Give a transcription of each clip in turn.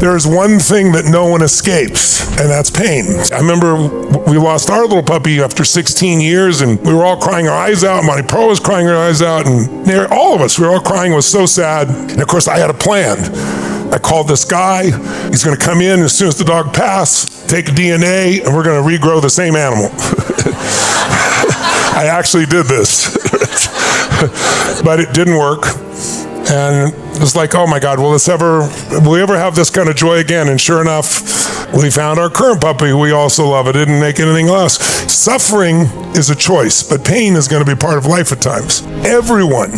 There is one thing that no one escapes, and that's pain. I remember we lost our little puppy after 16 years, and we were all crying our eyes out. Monty Pearl was crying her eyes out, and all of us, we were all crying. It was so sad. And of course, I had a plan. I called this guy. He's going to come in as soon as the dog passed, take DNA, and we're going to regrow the same animal. I actually did this, but it didn't work. And it was like, oh my God, will we ever have this kind of joy again? And sure enough, we found our current puppy who we also love. It didn't make anything less. Suffering is a choice, but pain is going to be part of life at times. Everyone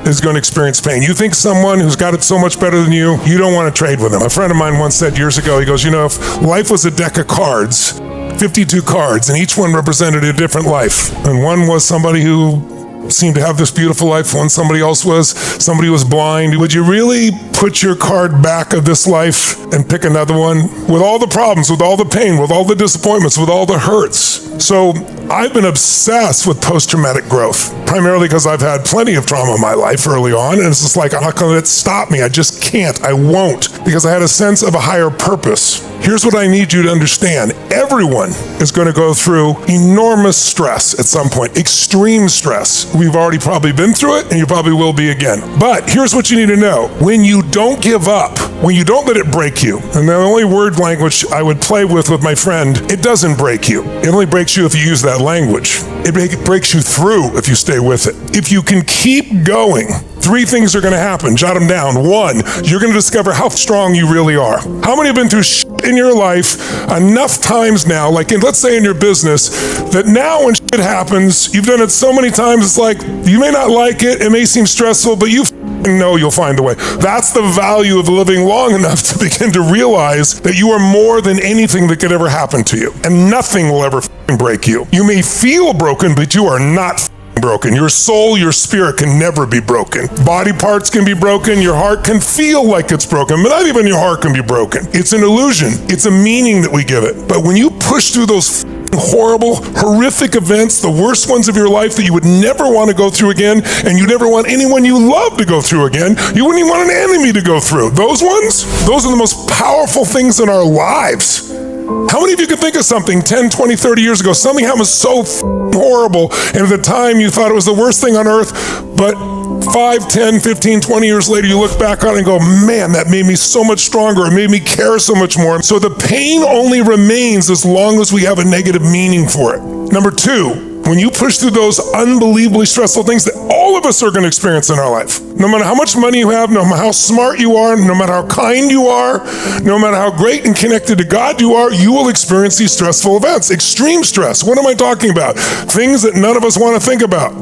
is going to experience pain. You think someone who's got it so much better than you don't want to trade with them. A friend of mine once said years ago, he goes, if life was a deck of cards, 52 cards, and each one represented a different life. And one was somebody who seemed to have this beautiful life, when somebody was blind. Would you really put your card back of this life and pick another one? With all the problems, with all the pain, with all the disappointments, with all the hurts. So I've been obsessed with post-traumatic growth, primarily because I've had plenty of trauma in my life early on, and it's just like, I'm not going to let it stop me. I just can't. I won't, because I had a sense of a higher purpose. Here's what I need you to understand. Everyone is going to go through enormous stress at some point, extreme stress. We've already probably been through it, and you probably will be again. But here's what you need to know. When you don't give up, when you don't let it break you, and the only word language I would play with my friend, it doesn't break you. It only breaks you if you use that language. It breaks you through if you stay with it. If you can keep going, 3 things are going to happen. Jot them down. 1, you're going to discover how strong you really are. How many have been through shit in your life enough times now, like let's say in your business, that now when shit happens, you've done it so many times, it's like, you may not like it, it may seem stressful, but you know you'll find a way. That's the value of living long enough to begin to realize that you are more than anything that could ever happen to you, and nothing will ever break you. You may feel broken, but you are not broken. Your soul, your spirit can never be broken. Body parts can be broken. Your heart can feel like it's broken, but not even your heart can be broken. It's an illusion. It's a meaning that we give it. But when you push through those horrible, horrific events, the worst ones of your life that you would never want to go through again, and you never want anyone you love to go through again, you wouldn't even want an enemy to go through. Those ones, those are the most powerful things in our lives. How many of you could think of something 10, 20, 30 years ago, something happened so horrible, and at the time you thought it was the worst thing on earth, but 5, 10, 15, 20 years later, you look back on it and go, man, that made me so much stronger. It made me care so much more. So the pain only remains as long as we have a negative meaning for it. Number 2, when you push through those unbelievably stressful things that all of us are going to experience in our life, no matter how much money you have, no matter how smart you are, no matter how kind you are, no matter how great and connected to God you are, you will experience these stressful events. Extreme stress. What am I talking about? Things that none of us want to think about.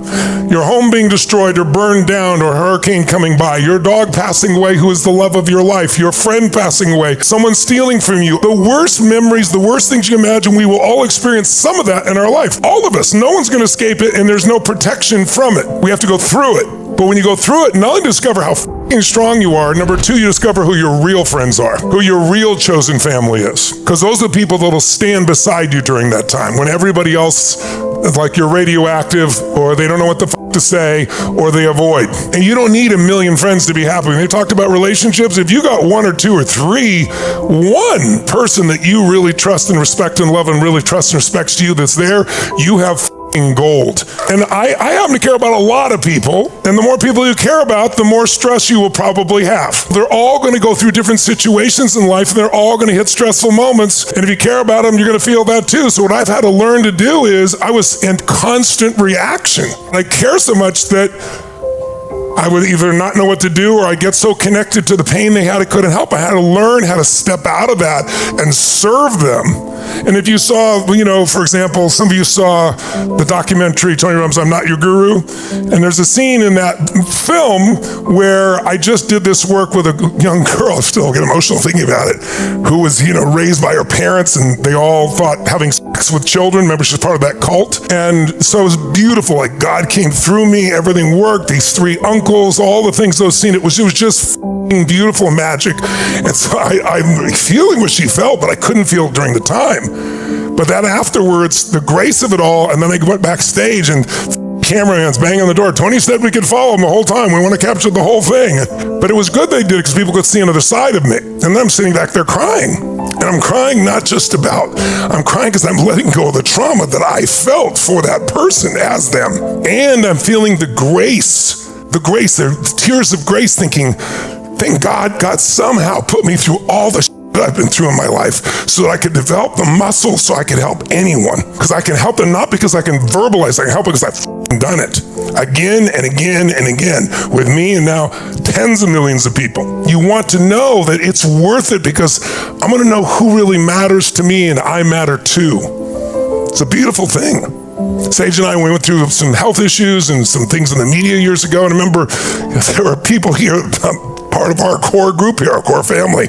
Your home being destroyed or burned down, or a hurricane coming by, your dog passing away who is the love of your life, your friend passing away, someone stealing from you. The worst memories, the worst things you imagine, we will all experience some of that in our life. All of us. No one's going to escape it, and there's no protection from it. We have to go through it. But when you go through it, not only discover how f***ing strong you are, number 2, you discover who your real friends are, who your real chosen family is. Because those are the people that will stand beside you during that time, when everybody else, like you're radioactive, or they don't know what the to say, or they avoid. And you don't need a million friends to be happy. When they talked about relationships, if you got 1 or 2 or 3, one person that you really trust and respect and love and really trusts and respects you that's there, you have gold. And I happen to care about a lot of people, and the more people you care about, the more stress you will probably have. They're all going to go through different situations in life, and they're all going to hit stressful moments, and if you care about them, you're going to feel that too. So what I've had to learn to do is, I was in constant reaction. I care so much that I would either not know what to do, or I'd get so connected to the pain they had I couldn't help. I had to learn how to step out of that and serve them. And if you saw, for example, some of you saw the documentary, Tony Robbins, I'm Not Your Guru. And there's a scene in that film where I just did this work with a young girl, I still get emotional thinking about it, who was, raised by her parents, and they all thought having sex with children. Remember, she's part of that cult. And so it was beautiful. Like, God came through me, everything worked, these 3 uncles, all the things those seen, it was just beautiful and magic. And so I'm feeling what she felt, but I couldn't feel it during the time. But then afterwards, the grace of it all, and then I went backstage and cameraman's banging on the door. Tony said we could follow him the whole time. We want to capture the whole thing. But it was good they did it because people could see another side of me. And then I'm sitting back there crying. And I'm crying I'm crying because I'm letting go of the trauma that I felt for that person as them. And I'm feeling the tears of grace, thinking, thank God, God somehow put me through all the that I've been through in my life so that I could develop the muscle so I could help anyone. Because I can help them not because I can verbalize, I can help because I've done it again and again and again with me and now tens of millions of people. You want to know that it's worth it because I'm going to know who really matters to me and I matter too. It's a beautiful thing. Sage and I, we went through some health issues and some things in the media years ago, and I remember there were people here, part of our core group here, our core family,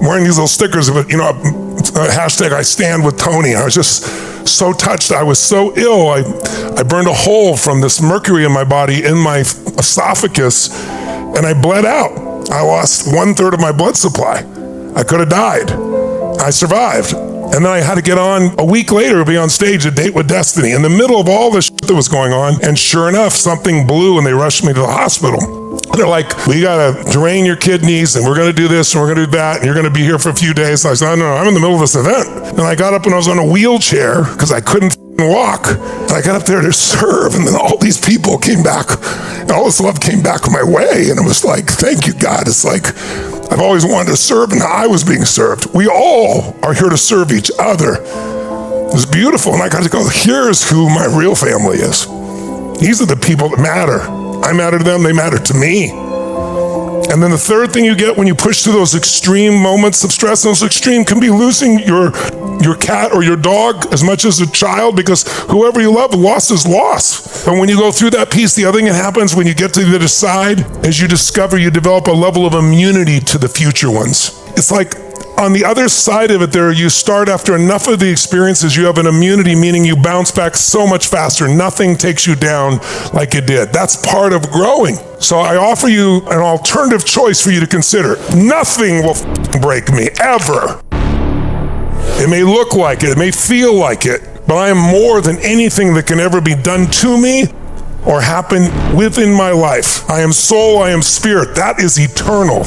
wearing these little stickers of it, hashtag I stand with Tony. I was just so touched. I was so ill. I burned a hole from this mercury in my body, in my esophagus, and I bled out. I lost 1/3 of my blood supply. I could have died. I survived. And then I had to get on a week later to be on stage, A Date with Destiny, in the middle of all this shit that was going on. And sure enough, something blew and they rushed me to the hospital. They're like, we gotta drain your kidneys and we're gonna do this and we're gonna do that and you're gonna be here for a few days. And I said, no, I'm in the middle of this event. And I got up and I was on a wheelchair because I couldn't walk. And I got up there to serve, and then all these people came back and all this love came back my way. And it was like, thank you, God. It's like, I've always wanted to serve, and I was being served. We all are here to serve each other. It was beautiful, and I got to go, here's who my real family is. These are the people that matter. I matter to them, they matter to me. And then the third thing you get when you push through those extreme moments of stress, those extreme can be losing your cat or your dog as much as a child, because whoever you love, loss is loss. And when you go through that piece, the other thing that happens when you get to the other side is you discover you develop a level of immunity to the future ones. It's like on the other side of it there, you start after enough of the experiences, you have an immunity, meaning you bounce back so much faster. Nothing takes you down like it did. That's part of growing. So I offer you an alternative choice for you to consider. Nothing will break me, ever. It may look like it may feel like it, but I am more than anything that can ever be done to me or happen within my life. I am soul, I am spirit. That is eternal.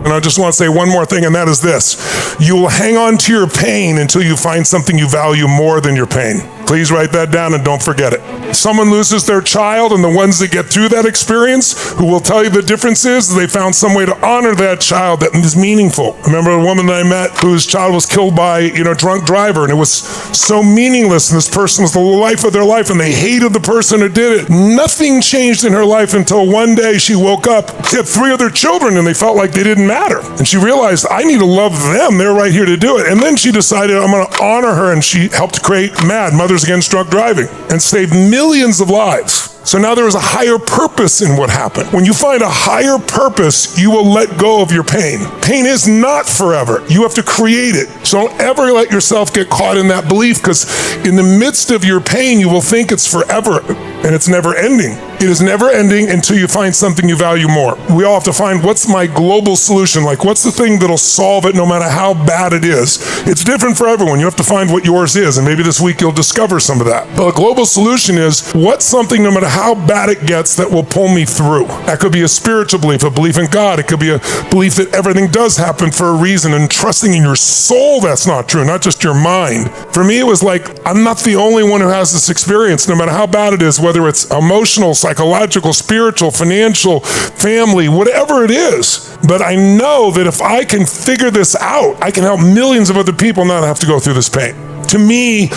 And I just want to say one more thing, and that is this. You will hang on to your pain until you find something you value more than your pain. Please write that down and don't forget it. Someone loses their child, and the ones that get through that experience, who will tell you the difference is they found some way to honor that child that is meaningful. I remember a woman that I met whose child was killed by a drunk driver, and it was so meaningless, and this person was the life of their life, and they hated the person who did it. Nothing changed in her life until one day she woke up. She had 3 other children, and they felt like they didn't matter. And she realized, I need to love them. They're right here to do it. And then she decided, I'm going to honor her, and she helped create MAD, Mothers Against Drunk Driving, and saved millions of lives. So now there is a higher purpose in what happened. When you find a higher purpose, you will let go of your pain. Pain is not forever. You have to create it. So don't ever let yourself get caught in that belief, because in the midst of your pain, you will think it's forever, and it's never ending. It is never ending until you find something you value more. We all have to find, what's my global solution? Like, what's the thing that'll solve it no matter how bad it is? It's different for everyone. You have to find what yours is, and maybe this week you'll discover some of that. But a global solution is, what's something, no matter how bad it gets, that will pull me through? That could be a spiritual belief, a belief in God. It could be a belief that everything does happen for a reason, and trusting in your soul that's not true, not just your mind. For me, it was like, I'm not the only one who has this experience, no matter how bad it is, whether it's emotional, psychological, spiritual, financial, family, whatever it is. But I know that if I can figure this out, I can help millions of other people not have to go through this pain. To me,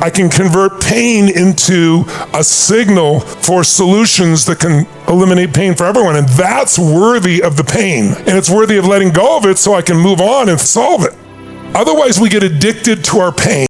I can convert pain into a signal for solutions that can eliminate pain for everyone. And that's worthy of the pain. And it's worthy of letting go of it so I can move on and solve it. Otherwise, we get addicted to our pain.